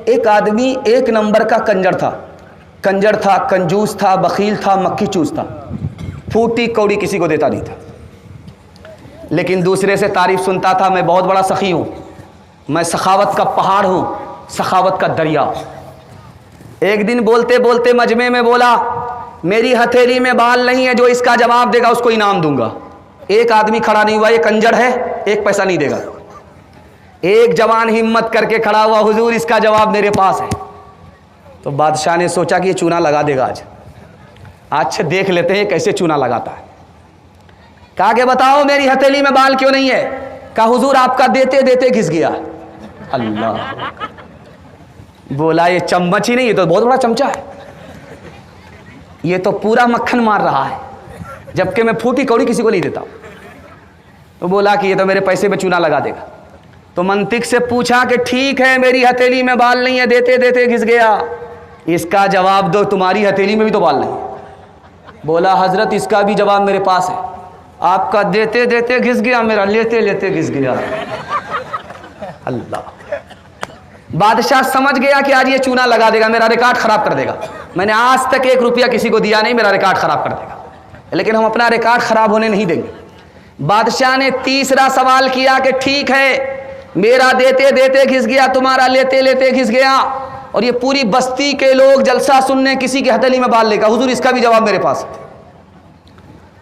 ایک آدمی ایک نمبر کا کنجر تھا، کنجوس تھا، بخیل تھا، مکھی چوس تھا، پھوٹی کوڑی کسی کو دیتا نہیں تھا، لیکن دوسرے سے تعریف سنتا تھا، میں بہت بڑا سخی ہوں، میں سخاوت کا پہاڑ ہوں، سخاوت کا دریا۔ ایک دن بولتے بولتے مجمع میں بولا، میری ہتھیلی میں بال نہیں ہے، جو اس کا جواب دے گا اس کو انعام دوں گا۔ ایک آدمی کھڑا نہیں ہوا، یہ کنجر ہے، ایک پیسہ نہیں دے گا۔ ایک جوان ہمت کر کے کھڑا ہوا، حضور اس کا جواب میرے پاس ہے۔ تو بادشاہ نے سوچا کہ یہ چونا لگا دے گا آج دیکھ لیتے ہیں کیسے چونا لگاتا ہے۔ کہا کہ بتاؤ میری ہتھیلی میں بال کیوں نہیں ہے؟ کہا حضور آپ کا دیتے دیتے گھس گیا۔ اللہ، بولا یہ چمچ ہی نہیں، یہ تو بہت بڑا چمچہ ہے، یہ تو پورا مکھن مار رہا ہے، جبکہ میں پھوٹی کوڑی کسی کو نہیں دیتا۔ تو بولا کہ یہ تو میرے پیسے میں چونا لگا دے گا۔ تو منطق سے پوچھا کہ ٹھیک ہے، میری ہتھیلی میں بال نہیں ہے، دیتے دیتے گھس گیا، اس کا جواب دو، تمہاری ہتھیلی میں بھی تو بال نہیں ہے۔ بولا حضرت اس کا بھی جواب میرے پاس ہے، آپ کا دیتے دیتے گھس گیا، میرا لیتے لیتے گھس گیا۔ اللہ، بادشاہ سمجھ گیا کہ آج یہ چونا لگا دے گا، میرا ریکارڈ خراب کر دے گا، میں نے آج تک 1 روپیہ کسی کو دیا نہیں، میرا ریکارڈ خراب کر دے گا، لیکن ہم اپنا ریکارڈ خراب ہونے نہیں دیں گے۔ بادشاہ نے تیسرا سوال کیا کہ ٹھیک ہے، میرا دیتے دیتے گھس گیا، تمہارا لیتے لیتے گھس گیا، اور یہ پوری بستی کے لوگ جلسہ سننے کسی کی ہتھیلی میں بال لے گا، حضور اس کا بھی جواب میرے پاس ہے۔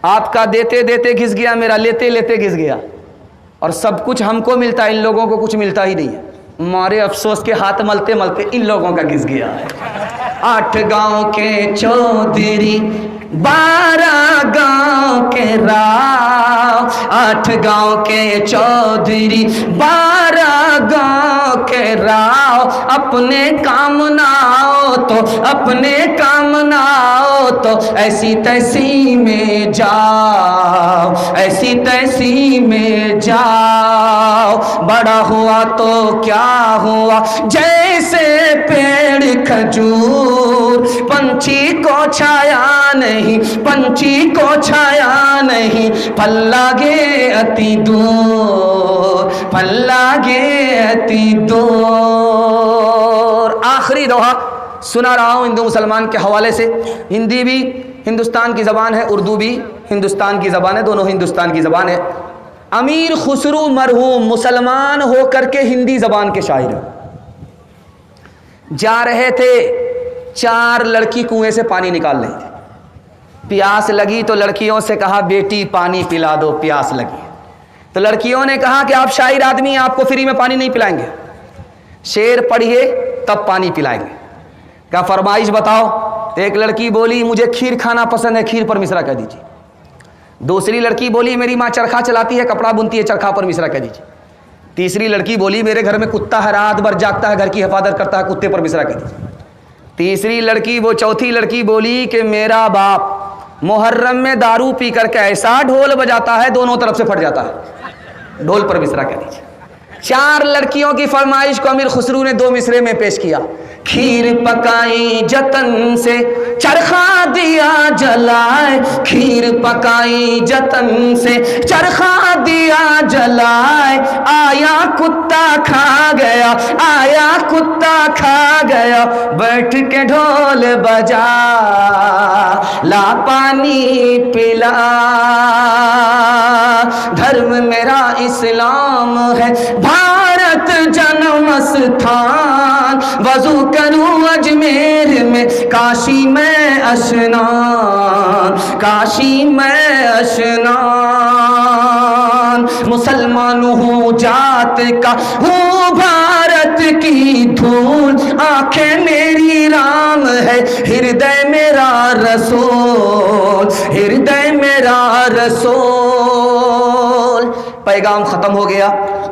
آپ کا دیتے دیتے گھس گیا، میرا لیتے لیتے گھس گیا، اور سب کچھ ہم کو ملتا ہے، ان لوگوں کو کچھ ملتا ہی نہیں ہے۔ مارے افسوس کے ہاتھ ملتے ملتے ان لوگوں کا گھس گیا ہے۔ 8 گاؤں کے چودھری، 12 گاؤں کے راو، 8 گاؤں کے چودھری، 12 گاؤں کے راو، اپنے کام نہ آؤ تو، اپنے کام نہ آؤ تو ایسی تیسی میں جاؤ، ایسی تیسی میں جاؤ، بڑا ہوا تو کیا ہوا جیسے پیڑ کھجور، پنچھی کو چھایا نہیں، پنچھی کو چھایا نہیں، پھل لاگے اتی دور، پھل لاگے اتی دور۔ آخری دوہا سنا رہا ہوں ہندو مسلمان کے حوالے سے، ہندی بھی ہندوستان کی زبان ہے، اردو بھی ہندوستان کی زبان ہے، دونوں ہندوستان کی زبان ہے۔ امیر خسرو مرحوم مسلمان ہو کر کے ہندی زبان کے شاعر جا رہے تھے، 4 لڑکی کنویں سے پانی نکال رہی تھی، پیاس لگی تو لڑکیوں سے کہا بیٹی پانی پلا دو، پیاس لگی۔ تو لڑکیوں نے کہا کہ آپ شاعر آدمی ہیں، آپ کو فری میں پانی نہیں پلائیں گے، شعر پڑھیے تب پانی پلائیں گے۔ کہا فرمائش بتاؤ؟ تو ایک لڑکی بولی مجھے کھیر کھانا پسند ہے، کھیر پر مصرع کہہ دیجیے۔ دوسری لڑکی بولی میری ماں چرخا چلاتی ہے، کپڑا بنتی ہے، چرخا پر مصرع کہہ دیجیے۔ تیسری لڑکی بولی میرے گھر میں کتا ہے، رات بھر جاگتا ہے، گھر کی حفاظت کرتا ہے، کتے پر مصرع کہہ دیجیے۔ چوتھی لڑکی بولی کہ میرا باپ محرم میں دارو پی کر کے ایسا ڈھول بجاتا ہے دونوں طرف سے پھٹ جاتا ہے، ڈھول پر مصرع کہہ دیجیے۔ 4 لڑکیوں کی فرمائش کو امیر خسرو نے 2 مصرے میں پیش کیا۔ کھیر پکائی جتن سے چرخا دیا جلائے، کھیر پکائی جتن سے چرخا دیا جلائے، آیا کتا کھا گیا، آیا کتا کھا گیا، بیٹھ کے ڈھول بجا لا پانی پلا، دھرم میرا اسلام ہے، بھارت جنم استھان، وضو کروں اجمیر میں، کاشی میں اشنان، کاشی میں اشنان، مسلمان ہوں ذات کا، ہوں بھارت کی دھول، آنکھیں میری رام ہے، ہردے میرا رسول، ہردے میرا رسول۔ پیغام ختم ہو گیا،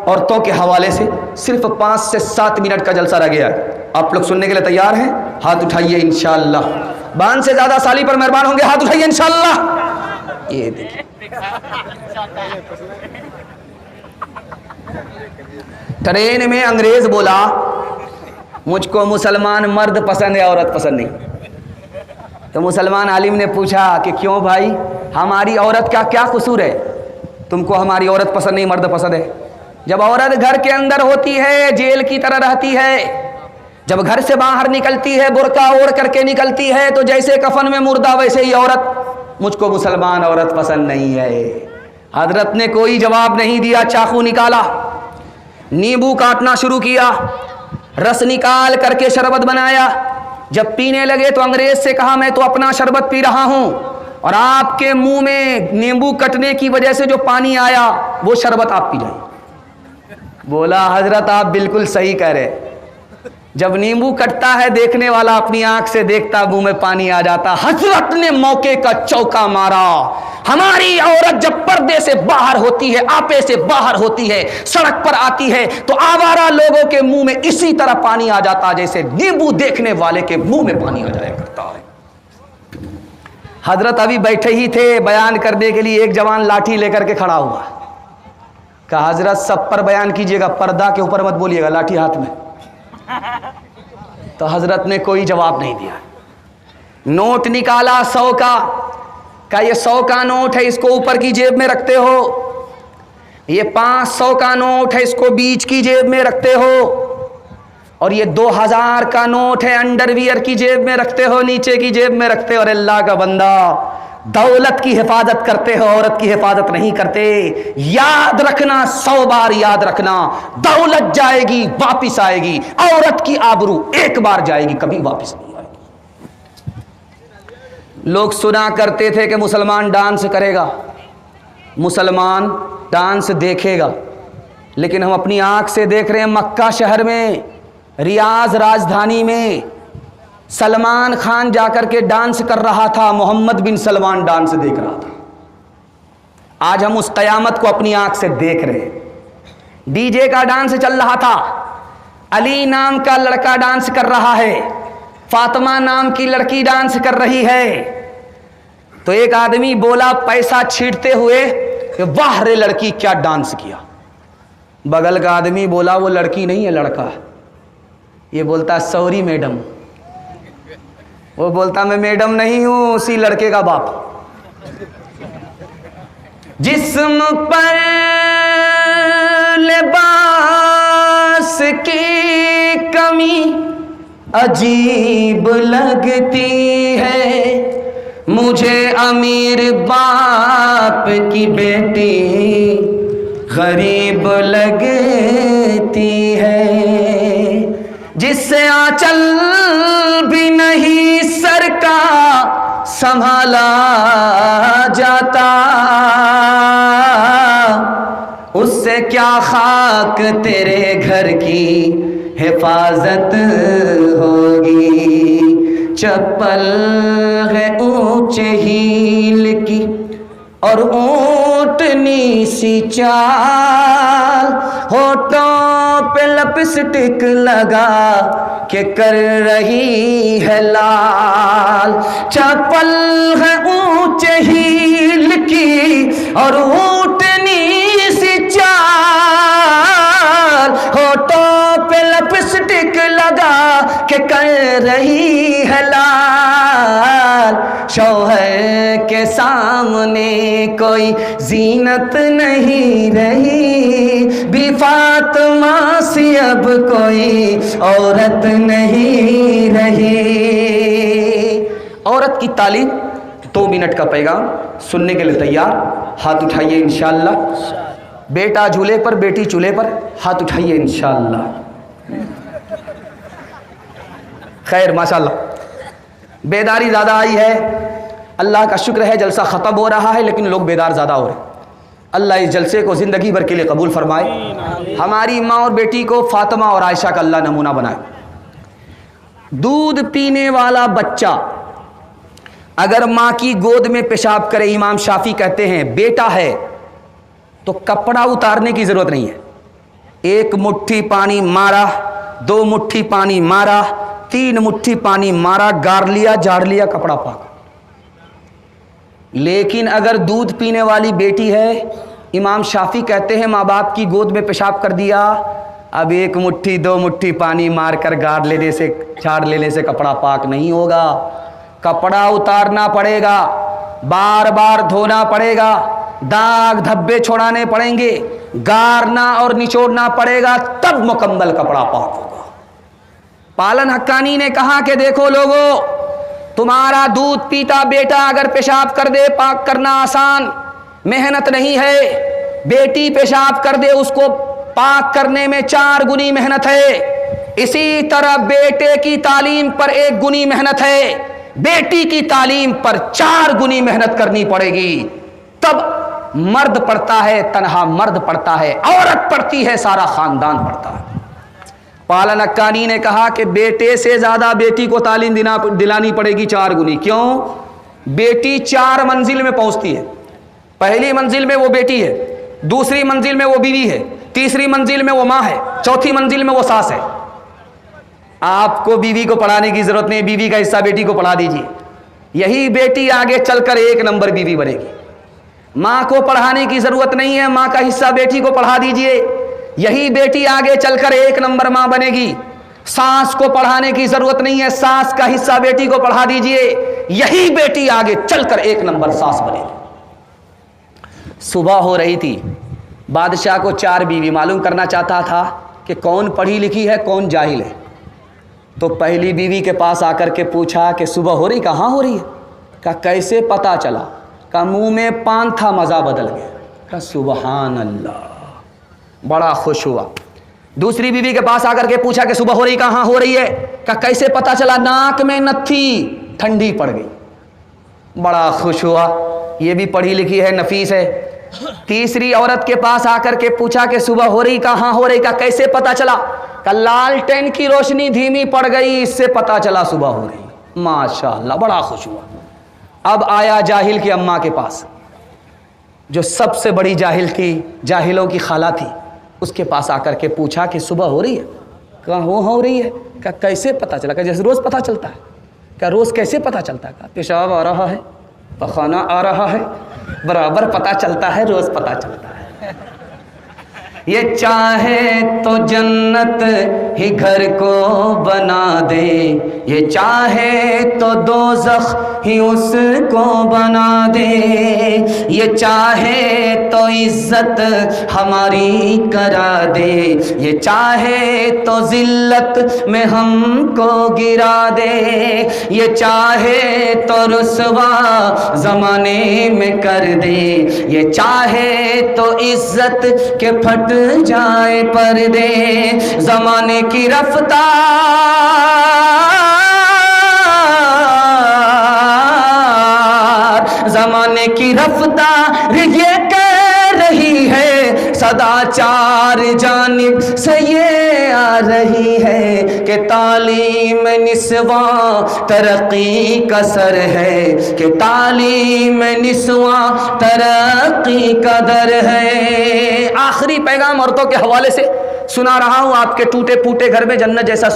عورتوں کے حوالے سے صرف 5 سے 7 منٹ کا جلسہ رہ گیا ہے۔ آپ لوگ سننے کے لیے تیار ہیں؟ ہاتھ اٹھائیے انشاءاللہ۔ بان سے زیادہ سالی پر مہربان ہوں گے، ہاتھ اٹھائیے انشاءاللہ۔ یہ دیکھیں، ٹرین میں انگریز بولا مجھ کو مسلمان مرد پسند ہے، عورت پسند نہیں۔ تو مسلمان عالم نے پوچھا کہ کیوں بھائی، ہماری عورت کا کیا قصور ہے، تم کو ہماری عورت پسند نہیں مرد پسند ہے؟ جب عورت گھر کے اندر ہوتی ہے جیل کی طرح رہتی ہے، जब घर से बाहर निकलती है बुर्का ओढ़ करके निकलती है तो जैसे कफन में मुर्दा वैसे ही औरत, मुझको मुसलमान औरत पसंद नहीं है। हजरत ने कोई जवाब नहीं दिया, चाकू निकाला, नींबू काटना शुरू किया, रस निकाल करके शरबत बनाया। जब पीने लगे तो अंग्रेज से कहा मैं तो अपना शरबत पी रहा हूं और आपके मुंह में नींबू कटने की वजह से जो पानी आया वो शरबत आप पी जाइए। बोला हजरत आप बिल्कुल सही कह रहे, जब नींबू कटता है देखने वाला अपनी आंख से देखता मुंह में पानी आ जाता। हजरत ने मौके का चौका मारा। हमारी औरत जब पर्दे से बाहर होती है, आपे से बाहर होती है, सड़क पर आती है तो आवारा लोगों के मुंह में इसी तरह पानी आ जाता जैसे नींबू देखने वाले के मुंह में पानी आ जाया करता है। हजरत अभी बैठे ही थे, बयान करने के लिए एक जवान लाठी लेकर के खड़ा हुआ। कहा हजरत सब पर बयान कीजिएगा, पर्दा के ऊपर मत बोलिएगा, लाठी हाथ में। तो हजरत ने कोई जवाब नहीं दिया। नोट निकाला 100 का ये 100 का नोट है, इसको ऊपर की जेब में रखते हो। ये 500 का नोट है, इसको बीच की जेब में रखते हो। और ये 2000 का नोट है, अंडरवियर की जेब में रखते हो, नीचे की जेब में रखते हो। और अल्लाह का बंदा, दौलत की हिफाजत करते हो, औरत की हिफाजत नहीं करते। याद रखना, 100 बार याद रखना, दौलत जाएगी वापिस आएगी, औरत की आबरू एक बार जाएगी कभी वापिस नहीं आएगी। लोग सुना करते थे कि मुसलमान डांस करेगा, मुसलमान डांस देखेगा, लेकिन हम अपनी आंख से देख रहे हैं मक्का शहर में, रियाज राजधानी में सलमान खान जाकर के डांस कर रहा था, मोहम्मद बिन सलमान डांस देख रहा था। आज हम उस कयामत को अपनी आंख से देख रहे हैं। डीजे का डांस चल रहा था, अली नाम का लड़का डांस कर रहा है, फातिमा नाम की लड़की डांस कर रही है। तो एक आदमी बोला पैसा छींटते हुए कि वाह रे लड़की क्या डांस किया। बगल का आदमी बोला वो लड़की नहीं है लड़का है। ये बोलता सॉरी मैडम, वो बोलता मैं मैडम नहीं हूं, उसी लड़के का बाप। जिस्म पर लिबास की कमी अजीब लगती है, मुझे अमीर बाप की बेटी गरीब लगती है। जिससे आंचल भी नहीं सर का संभाला जाता, उससे क्या खाक तेरे घर की हिफाजत होगी। चप्पल है ऊंचे हील की और ऊंटनी सी चाल, होठों पे लिपस्टिक लगा के कर रही है लाल। चप्पल है ऊंचे हील की और ऊंटनी सी चाल, होठों पे लिपस्टिक लगा के कर रही है लाल। शौहर के सामने कोई जीनत नहीं रही, भी फातिमा सी अब कोई औरत नहीं रही। औरत की तालीम 2 मिनट का पैगाम सुनने के लिए तैयार? हाथ उठाइए इंशाअल्लाह। बेटा झूले पर, बेटी चूल्हे पर, हाथ उठाइए इंशाअल्लाह। खैर माशाअल्लाह बेदारी ज़्यादा आई है, अल्लाह का शुक्र है जलसा ख़त्म हो रहा है लेकिन लोग बेदार ज़्यादा हो रहे हैं। अल्लाह इस जलसे को ज़िंदगी भर के लिए कबूल फरमाए। हमारी माँ और बेटी को फातिमा और आयशा का अल्लाह नमूना बनाए। दूध पीने वाला बच्चा अगर माँ की गोद में पेशाब करे, इमाम शाफी कहते हैं बेटा है तो कपड़ा उतारने की ज़रूरत नहीं है। 1 मुट्ठी पानी मारा, 2 मुट्ठी पानी मारा, 3 मुट्ठी पानी मारा, गार लिया, झाड़ लिया, कपड़ा पाक। लेकिन अगर दूध पीने वाली बेटी है, इमाम शाफी कहते हैं माँ बाप की गोद में पेशाब कर दिया, अब 1 मुट्ठी 2 मुट्ठी पानी मारकर गार लेने से, झाड़ लेने से कपड़ा पाक नहीं होगा। कपड़ा उतारना पड़ेगा, बार बार धोना पड़ेगा, दाग धब्बे छोड़ाने पड़ेंगे, गारना और निचोड़ना पड़ेगा, तब मुकम्मल कपड़ा पाक होगा। पालन हक्कानी ने कहा कि देखो लोगों, तुम्हारा दूध पीता बेटा अगर पेशाब कर दे, पाक करना आसान मेहनत नहीं है। बेटी पेशाब कर दे, उसको पाक करने में 4 गुनी मेहनत है। इसी तरह बेटे की तालीम पर 1 गुनी मेहनत है, बेटी की तालीम पर 4 गुनी मेहनत करनी पड़ेगी। तब मर्द पढ़ता है, तन्हा मर्द पढ़ता है, औरत पढ़ती है, सारा खानदान पढ़ता है। पालन हक्कानी ने कहा कि बेटे से ज्यादा बेटी को तालीम दिलानी पड़ेगी 4 गुनी। क्यों? बेटी 4 मंजिल में पहुंचती है। पहली मंजिल में वो बेटी है, दूसरी मंजिल में वो बीवी है, तीसरी मंजिल में वो माँ है, चौथी मंजिल में वो सास है। आपको बीवी को पढ़ाने की जरूरत नहीं, बीवी का हिस्सा बेटी को पढ़ा दीजिए, यही बेटी आगे चलकर 1 नंबर बीवी बनेगी। माँ को पढ़ाने की जरूरत नहीं है, माँ का हिस्सा बेटी को पढ़ा दीजिए, यही बेटी आगे चलकर 1 नंबर माँ बनेगी। सास को पढ़ाने की जरूरत नहीं है, सास का हिस्सा बेटी को पढ़ा दीजिए, यही बेटी आगे चलकर 1 नंबर सास बनेगी। सुबह हो रही थी, बादशाह को 4 बीवी, मालूम करना चाहता था कि कौन पढ़ी लिखी है, कौन जाहिल है। तो पहली बीवी के पास आकर के पूछा कि सुबह हो रही, कहाँ हो रही है? कहा कैसे पता चला? कहा मुंह में पान था, मज़ा बदल गया। कहा सुबहान अल्लाह, बड़ा खुश हुआ। दूसरी बीवी के पास आकर के पूछा कि सुबह हो रही, कहाँ हो रही है? कहा कैसे पता चला? नाक में नथी, ठंडी पड़ गई। बड़ा खुश हुआ, ये भी पढ़ी लिखी है, नफीस है। तीसरी औरत के पास आकर के पूछा कि सुबह हो रही, कहाँ हो रही? का कैसे पता चला? का लालटेन की रोशनी धीमी पड़ गई, इससे पता चला सुबह हो रही। माशाअल्लाह, बड़ा खुश हुआ। अब आया जाहिल की अम्मा के पास, जो सबसे बड़ी जाहिल थी, जाहिलों की खाला थी, उसके पास आकर के पूछा कि सुबह हो रही है? कहा हो रही है। क्या कैसे पता चला? क्या जैसे रोज़ पता चलता है। क्या रोज़ कैसे पता चलता है? पेशाब आ रहा है, पखाना आ रहा है, बराबर पता चलता है, रोज़ पता चलता है। ये चाहे तो जन्नत ही घर को बना दे, ये चाहे तो दोज़ख ही उसको बना दे, ये चाहे तो इज्जत हमारी करा दे, ये चाहे तो जिल्लत में हमको गिरा दे, ये चाहे तो रुसवा ज़माने में कर दे, ये चाहे तो इज्जत के फट जाए पर्दे, ज़माने की रफ्तार, ज़माने की रफ्तार ये कह रही है, सदाचार जानिब से ये आ रही है कि तालीम निस्वा तरक्की का सर है, कि तालीम निस्वा तरक्की का दर है। आखिरी पैगाम औरतों के हवाले से सुना रहा हूँ, आपके टूटे फूटे घर में जन्नत जैसा